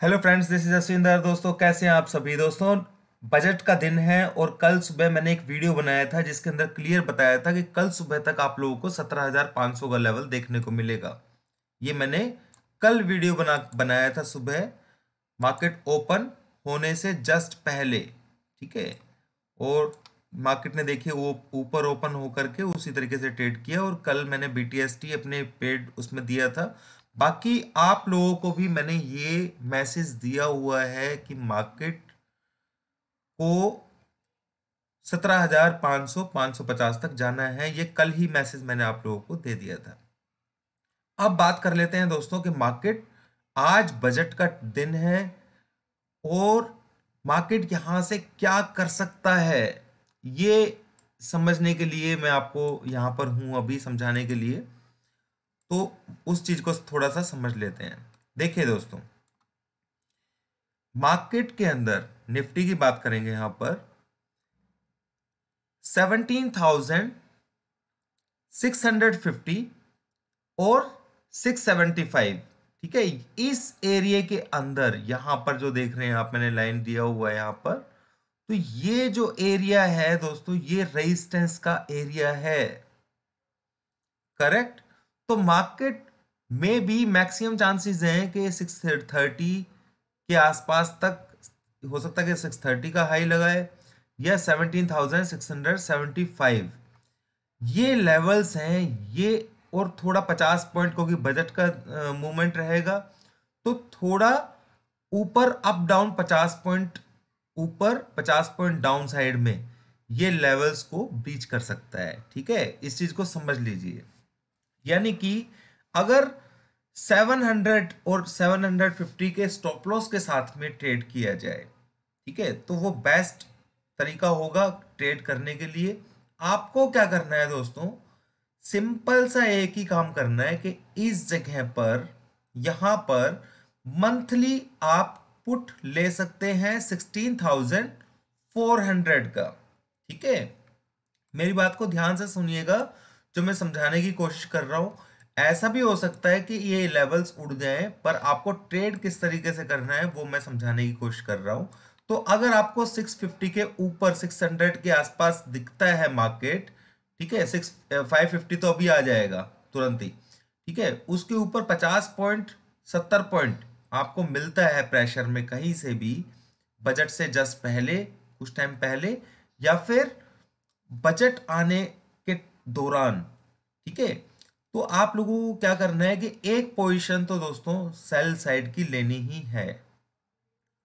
Hello friends, this is Ashwinder. दोस्तों, कैसे हैं आप सभी। दोस्तों, बजट का दिन है और कल सुबह मैंने एक वीडियो बनाया था जिसके अंदर क्लियर बताया था कि कल सुबह तक आप लोगों को 17,500 का लेवल देखने को मिलेगा। ये मैंने कल वीडियो बनाया था सुबह, मार्केट ओपन होने से जस्ट पहले। ठीक है। और मार्केट ने देखिए वो ऊपर ओपन होकर के उसी तरीके से ट्रेड किया और कल मैंने BTST अपने पेड उसमें दिया था। बाकी आप लोगों को भी मैंने ये मैसेज दिया हुआ है कि मार्केट को 17,500 550 तक जाना है। ये कल ही मैसेज मैंने आप लोगों को दे दिया था। अब बात कर लेते हैं दोस्तों कि मार्केट आज बजट का दिन है और मार्केट यहां से क्या कर सकता है, ये समझने के लिए मैं आपको यहां पर हूं अभी समझाने के लिए। तो उस चीज को थोड़ा सा समझ लेते हैं। देखिए दोस्तों, मार्केट के अंदर निफ्टी की बात करेंगे यहां पर 17,650 और 675। ठीक है। इस एरिया के अंदर यहां पर जो देख रहे हैं आप, मैंने लाइन दिया हुआ है यहां पर। तो ये जो एरिया है दोस्तों, ये रेजिस्टेंस का एरिया है। करेक्ट। तो मार्केट में भी मैक्सिमम चांसेस हैं कि 630 के आसपास तक हो सकता है कि 630 का हाई लगाए या 17,675। ये लेवल्स हैं ये। और थोड़ा 50 पॉइंट, क्योंकि बजट का मूवमेंट रहेगा, तो थोड़ा ऊपर अप डाउन 50 पॉइंट ऊपर 50 पॉइंट डाउन साइड में ये लेवल्स को ब्रीच कर सकता है। ठीक है, इस चीज को समझ लीजिए। यानी कि अगर 700 और 750 के स्टॉप लॉस के साथ में ट्रेड किया जाए, ठीक है, तो वो बेस्ट तरीका होगा ट्रेड करने के लिए। आपको क्या करना है दोस्तों, सिंपल सा एक ही काम करना है कि इस जगह पर यहां पर मंथली आप पुट ले सकते हैं 16,400 का। ठीक है। मेरी बात को ध्यान से सुनिएगा जो मैं समझाने की कोशिश कर रहा हूं। ऐसा भी हो सकता है कि ये लेवल्स उड़ जाएं, पर आपको ट्रेड किस तरीके से करना है वो मैं समझाने की कोशिश कर रहा हूं। तो अगर आपको 650 के ऊपर 600 के आसपास दिखता है मार्केट, ठीक है, 550 तो अभी आ जाएगा तुरंत ही। ठीक है, उसके ऊपर 50 पॉइंट 70 पॉइंट आपको मिलता है प्रेशर में कहीं से भी, बजट से जस्ट पहले, कुछ टाइम पहले, या फिर बजट आने के दौरान। ठीक है। तो आप लोगों को क्या करना है कि एक पोजीशन तो दोस्तों सेल साइड की लेनी ही है।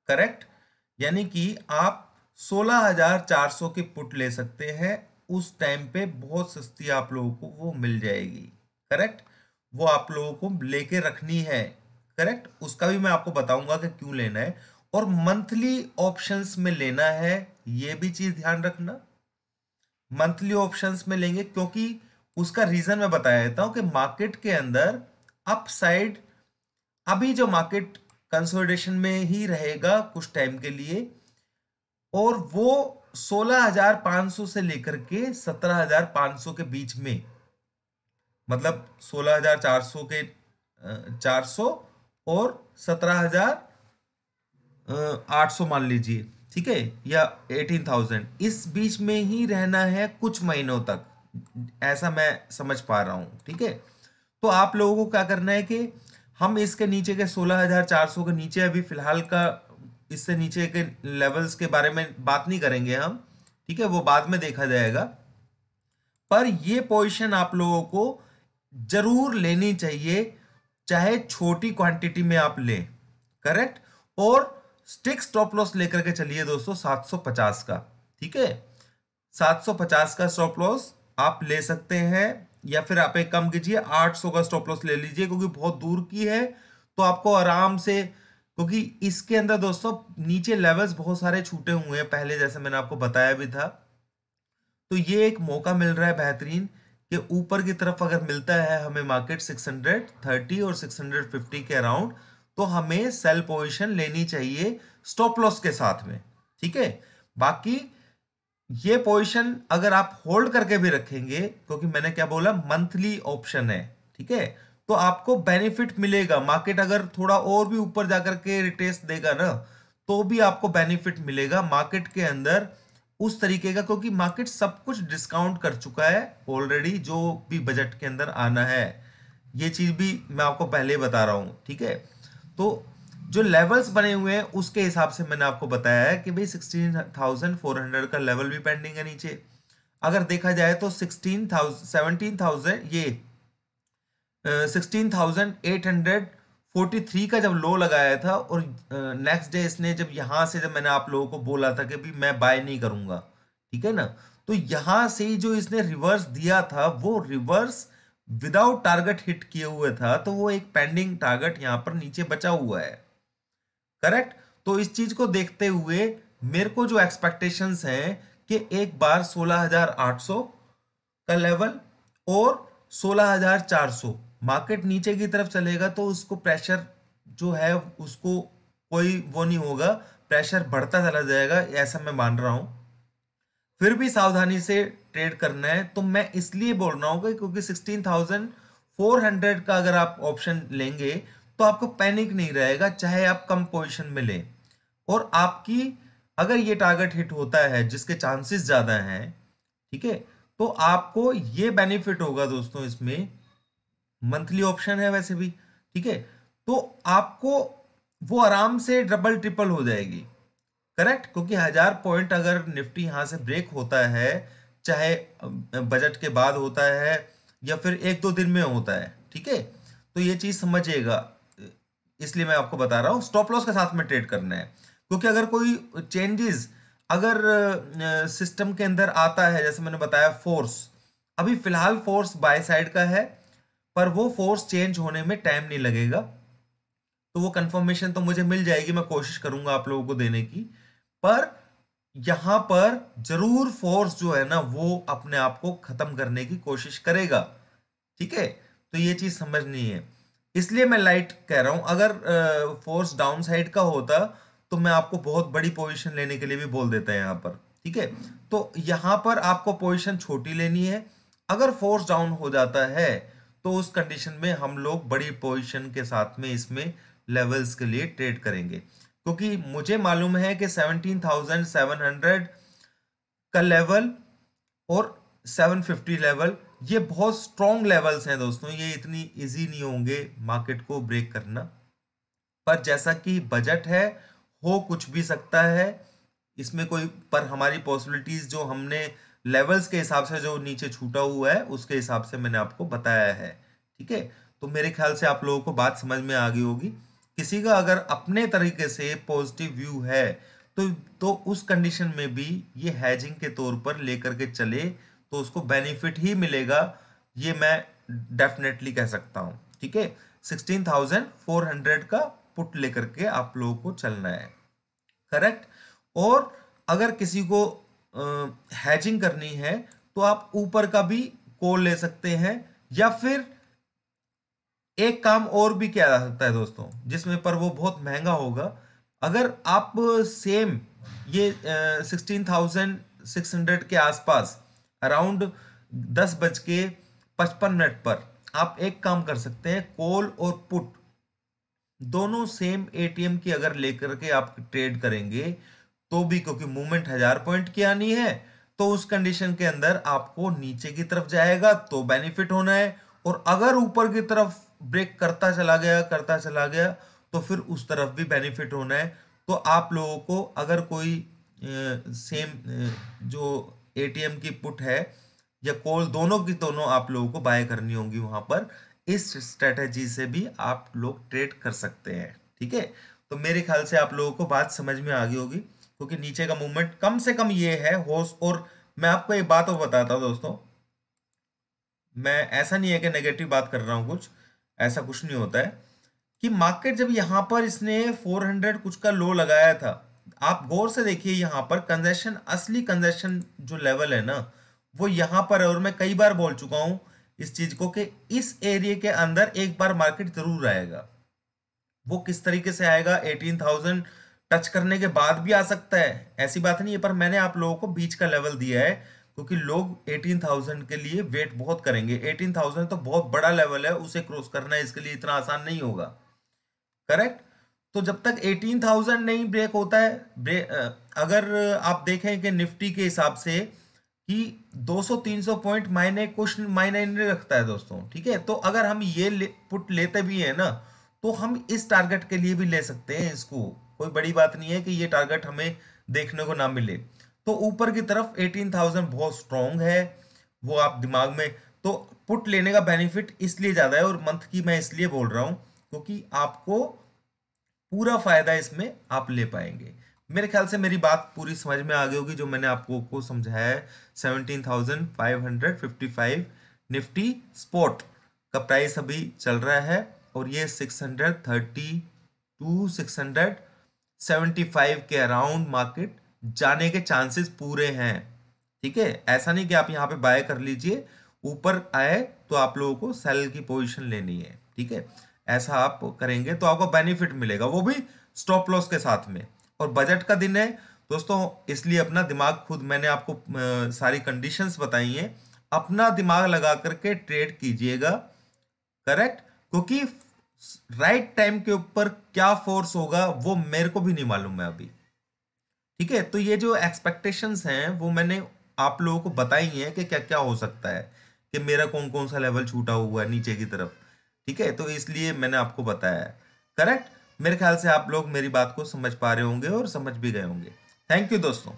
करेक्ट। यानी कि आप 16,400 की पुट ले सकते हैं। उस टाइम पे बहुत सस्ती आप लोगों को वो मिल जाएगी। करेक्ट। वो आप लोगों को लेके रखनी है। करेक्ट। उसका भी मैं आपको बताऊंगा कि क्यों लेना है। और मंथली ऑप्शंस में लेना है, ये भी चीज ध्यान रखना। मंथली ऑप्शंस में लेंगे क्योंकि उसका रीजन मैं बता देता हूं कि मार्केट के अंदर अपसाइड, अभी जो मार्केट कंसोलिडेशन में ही रहेगा कुछ टाइम के लिए, और वो 16,500 से लेकर के 17,500 के बीच में, मतलब 16,400 के 400 और 17,800 मान लीजिए। ठीक है, या 18,000, इस बीच में ही रहना है कुछ महीनों तक, ऐसा मैं समझ पा रहा हूं। ठीक है। तो आप लोगों को क्या करना है कि हम इसके नीचे के 16,400 के नीचे अभी फिलहाल का, इससे नीचे के लेवल्स के बारे में बात नहीं करेंगे हम। ठीक है, वो बाद में देखा जाएगा। पर ये पोजीशन आप लोगों को जरूर लेनी चाहिए, चाहे छोटी क्वांटिटी में आप लें। करेक्ट। और स्टिक स्टॉप लॉस लेकर के चलिए दोस्तों 750 का। ठीक है, 750 का स्टॉप लॉस आप ले सकते हैं, या फिर आप एक कम कीजिए 800 का स्टॉप लॉस ले लीजिए, क्योंकि बहुत दूर की है। तो आपको आराम से, क्योंकि इसके अंदर दोस्तों नीचे लेवल्स बहुत सारे छूटे हुए हैं पहले, जैसे मैंने आपको बताया भी था। तो ये एक मौका मिल रहा है बेहतरीन कि ऊपर की तरफ अगर मिलता है हमें मार्केट 630 और 650 के अराउंड, तो हमें सेल पोजीशन लेनी चाहिए स्टॉप लॉस के साथ में। ठीक है। बाकी ये पोजीशन अगर आप होल्ड करके भी रखेंगे, क्योंकि मैंने क्या बोला, मंथली ऑप्शन है। ठीक है, तो आपको बेनिफिट मिलेगा। मार्केट अगर थोड़ा और भी ऊपर जाकर के रिटेस्ट देगा ना, तो भी आपको बेनिफिट मिलेगा मार्केट के अंदर उस तरीके का, क्योंकि मार्केट सब कुछ डिस्काउंट कर चुका है ऑलरेडी, जो भी बजट के अंदर आना है। ये चीज भी मैं आपको पहले ही बता रहा हूं, ठीक है। तो जो लेवल्स बने हुए हैं उसके हिसाब से मैंने आपको बताया है कि भाई 16,400 का लेवल भी पेंडिंग है नीचे। अगर देखा जाए तो 17,000 ये 16,843 का जब लो लगाया था, और नेक्स्ट डे इसने जब यहां से, जब मैंने आप लोगों को बोला था कि भी मैं बाय नहीं करूंगा, ठीक है ना, तो यहां से ही जो इसने रिवर्स दिया था वो रिवर्स विदाउट टारगेट हिट किए हुए था, तो वो एक पेंडिंग टारगेट यहां पर नीचे बचा हुआ है। करेक्ट। तो इस चीज को देखते हुए मेरे को जो एक्सपेक्टेशंस हैं कि एक बार 16,800 का लेवल और 16,400 मार्केट नीचे की तरफ चलेगा, तो उसको प्रेशर जो है उसको कोई वो नहीं होगा, प्रेशर बढ़ता चला जाएगा, ऐसा मैं मान रहा हूं। फिर भी सावधानी से ट्रेड करना है, तो मैं इसलिए बोल रहा हूं कि क्योंकि 16,400 का अगर आप ऑप्शन लेंगे तो आपको पैनिक नहीं रहेगा, चाहे आप कम पोजीशन में लें। और आपकी अगर ये टारगेट हिट होता है, जिसके चांसेस ज्यादा हैं, ठीक है, तो आपको ये बेनिफिट होगा दोस्तों इसमें। मंथली ऑप्शन है वैसे भी, ठीक है, तो आपको वो आराम से डबल ट्रिपल हो जाएगी। करेक्ट। क्योंकि 1,000 पॉइंट अगर निफ्टी यहां से ब्रेक होता है, चाहे बजट के बाद होता है या फिर एक दो दिन में होता है, ठीक है, तो ये चीज समझिएगा। इसलिए मैं आपको बता रहा हूं स्टॉप लॉस के साथ में ट्रेड करना है, क्योंकि अगर कोई चेंजेस अगर सिस्टम के अंदर आता है, जैसे मैंने बताया फोर्स, अभी फिलहाल फोर्स बाय साइड का है, पर वो फोर्स चेंज होने में टाइम नहीं लगेगा, तो वो कंफर्मेशन तो मुझे मिल जाएगी, मैं कोशिश करूंगा आप लोगों को देने की। पर यहां पर जरूर फोर्स जो है ना वो अपने आप को खत्म करने की कोशिश करेगा, ठीक है, तो ये चीज समझनी है। इसलिए मैं लाइट कह रहा हूं। अगर फोर्स डाउन साइड का होता तो मैं आपको बहुत बड़ी पोजीशन लेने के लिए भी बोल देता है यहां पर, ठीक है। तो यहां पर आपको पोजीशन छोटी लेनी है। अगर फोर्स डाउन हो जाता है तो उस कंडीशन में हम लोग बड़ी पोजीशन के साथ में इसमें लेवल्स के लिए ट्रेड करेंगे, क्योंकि मुझे मालूम है कि 17,700 का लेवल और 750 लेवल, ये बहुत स्ट्रॉन्ग लेवल्स हैं दोस्तों, ये इतनी इजी नहीं होंगे मार्केट को ब्रेक करना। पर जैसा कि बजट है, हो कुछ भी सकता है इसमें कोई, पर हमारी पॉसिबिलिटीज जो हमने लेवल्स के हिसाब से जो नीचे छूटा हुआ है उसके हिसाब से मैंने आपको बताया है, ठीक है। तो मेरे ख्याल से आप लोगों को बात समझ में आ गई होगी। किसी का अगर अपने तरीके से पॉजिटिव व्यू है, तो तो उस कंडीशन में भी ये हैजिंग के तौर पर लेकर के चले तो उसको बेनिफिट ही मिलेगा, ये मैं डेफिनेटली कह सकता हूं, ठीक है। 16,400 का पुट लेकर के आप लोगों को चलना है। करेक्ट। और अगर किसी को हैजिंग करनी है तो आप ऊपर का भी कॉल ले सकते हैं, या फिर एक काम और भी किया जा सकता है दोस्तों, जिसमें पर वो बहुत महंगा होगा। अगर आप सेम ये 16,600 के आसपास अराउंड 10:55 पर आप एक काम कर सकते हैं, कॉल और पुट दोनों सेम एटीएम की अगर लेकर के आप ट्रेड करेंगे तो भी, क्योंकि मूवमेंट 1,000 पॉइंट की आनी है, तो उस कंडीशन के अंदर आपको नीचे की तरफ जाएगा तो बेनिफिट होना है, और अगर ऊपर की तरफ ब्रेक करता चला गया तो फिर उस तरफ भी बेनिफिट होना है। तो आप लोगों को अगर कोई सेम जो एटीएम की पुट है या कॉल, दोनों की दोनों आप लोगों को बाय करनी होंगी वहां पर, इस स्ट्रेटेजी से भी आप लोग ट्रेड कर सकते हैं, ठीक है। तो मेरे ख्याल से आप लोगों को बात समझ में आ गई होगी, क्योंकि नीचे का मूवमेंट कम से कम ये है होश। और मैं आपको एक बात और बताता हूँ दोस्तों, मैं ऐसा नहीं है कि नेगेटिव बात कर रहा हूँ कुछ, ऐसा कुछ नहीं होता है। कि मार्केट जब यहां पर इसने 400 कुछ का लो लगाया था, आप गौर से देखिए यहां पर कंजेशन, असली कंजेशन जो लेवल है ना वो यहां पर है, और मैं कई बार बोल चुका हूं इस चीज को कि इस एरिया के अंदर एक बार मार्केट जरूर आएगा। वो किस तरीके से आएगा, 18,000 टच करने के बाद भी आ सकता है, ऐसी बात नहीं है, पर मैंने आप लोगों को बीच का लेवल दिया है। क्योंकि लोग 18,000 के लिए वेट बहुत करेंगे। 18,000 तो बहुत बड़ा लेवल है, उसे क्रॉस करना इसके लिए इतना आसान नहीं होगा। करेक्ट। तो जब तक 18,000 नहीं ब्रेक होता है, अगर आप देखें कि निफ्टी के हिसाब से कि 200-300 पॉइंट मायने कुछ मायने नहीं रखता है दोस्तों, ठीक है। तो अगर हम ये पुट लेते भी हैं ना, तो हम इस टारगेट के लिए भी ले सकते हैं इसको। कोई बड़ी बात नहीं है कि ये टारगेट हमें देखने को ना मिले। तो ऊपर की तरफ 18,000 बहुत स्ट्रांग है, वो आप दिमाग में। तो पुट लेने का बेनिफिट इसलिए ज्यादा है, और मंथ की मैं इसलिए बोल रहा हूं क्योंकि आपको पूरा फायदा इसमें आप ले पाएंगे। मेरे ख्याल से मेरी बात पूरी समझ में आ गई होगी जो मैंने आपको को समझाया है। 17,555 निफ्टी स्पॉट का प्राइस अभी चल रहा है, और ये 630 to 675 के अराउंड मार्केट जाने के चांसेस पूरे हैं। ठीक है, ऐसा नहीं कि आप यहाँ पे बाय कर लीजिए, ऊपर आए तो आप लोगों को सेल की पोजीशन लेनी है। ठीक है, ऐसा आप करेंगे तो आपको बेनिफिट मिलेगा, वो भी स्टॉप लॉस के साथ में। और बजट का दिन है दोस्तों, इसलिए अपना दिमाग खुद, मैंने आपको सारी कंडीशंस बताई हैं, अपना दिमाग लगा करके ट्रेड कीजिएगा। करेक्ट, क्योंकि राइट टाइम के ऊपर क्या फोर्स होगा वो मेरे को भी नहीं मालूम है अभी। ठीक है, तो ये जो एक्सपेक्टेशंस हैं वो मैंने आप लोगों को बताई हैं कि क्या क्या हो सकता है, कि मेरा कौन कौन सा लेवल छूटा हुआ है नीचे की तरफ। ठीक है, तो इसलिए मैंने आपको बताया है। करेक्ट। मेरे ख्याल से आप लोग मेरी बात को समझ पा रहे होंगे और समझ भी गए होंगे। थैंक यू दोस्तों।